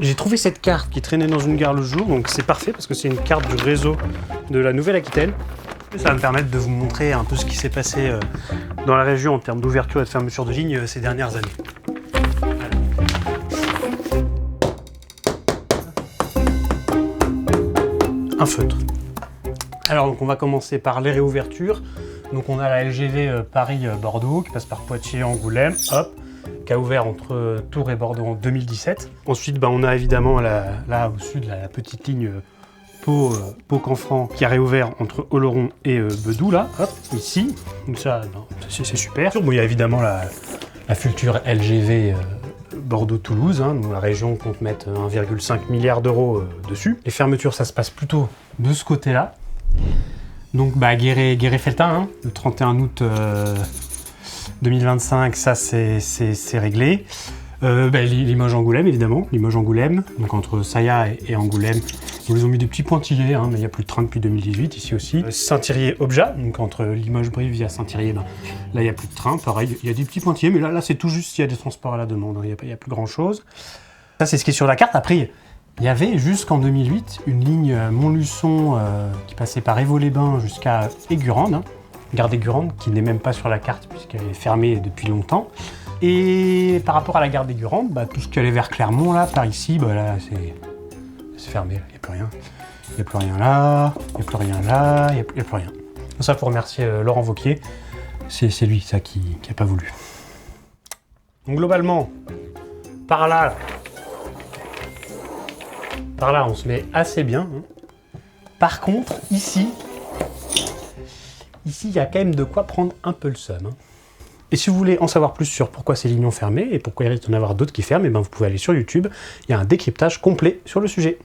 J'ai trouvé cette carte qui traînait dans une gare le jour, donc c'est parfait parce que c'est une carte du réseau de la Nouvelle-Aquitaine. Ça va me permettre de vous montrer un peu ce qui s'est passé dans la région en termes d'ouverture et de fermeture de lignes ces dernières années. Un feutre. Alors donc on va commencer par les réouvertures. Donc on a la LGV Paris-Bordeaux qui passe par Poitiers, Angoulême, hop, qui a ouvert entre Tours et Bordeaux en 2017. Ensuite on a évidemment là au sud la petite ligne Pau-Canfranc qui a réouvert entre Oloron et Bedou là, hop, ici. Donc ça c'est super. Bon, il y a évidemment la future LGV Bordeaux-Toulouse, hein, dont la région compte mettre 1,5 milliard d'euros dessus. Les fermetures, ça se passe plutôt de ce côté-là. Donc Guéret-Felletin, hein, le 31 août 2025, ça c'est réglé. Limoges-Angoulême, évidemment, Limoges-Angoulême, donc entre Saya et Angoulême. Ils ont mis des petits pointillés, hein, mais il n'y a plus de train depuis 2018, ici aussi. Saint-Thierry-Objat, donc entre Limoges-Brive via Saint-Thierry, là il n'y a plus de train, pareil, il y a des petits pointillés, mais là c'est tout juste s'il y a des transports à la demande, il n'y a plus grand-chose. Ça c'est ce qui est sur la carte. Après, il y avait jusqu'en 2008 une ligne Montluçon qui passait par Évaux-les-Bains jusqu'à Égurande, hein, gare d'Égurande, qui n'est même pas sur la carte puisqu'elle est fermée depuis longtemps. Et par rapport à la gare d'Égurande, tout ce qui allait vers Clermont, là, par ici, là, c'est fermé, il n'y a plus rien. Il n'y a plus rien là, il n'y a plus rien là, il n'y a plus rien. Ça, pour remercier Laurent Wauquiez, c'est lui, ça, qui n'a pas voulu. Donc globalement, par là, on se met assez bien. Hein. Par contre, ici, il y a quand même de quoi prendre un peu le seum. Hein. Et si vous voulez en savoir plus sur pourquoi ces lignes ont fermé et pourquoi il risque d'en avoir d'autres qui ferment, vous pouvez aller sur YouTube, il y a un décryptage complet sur le sujet.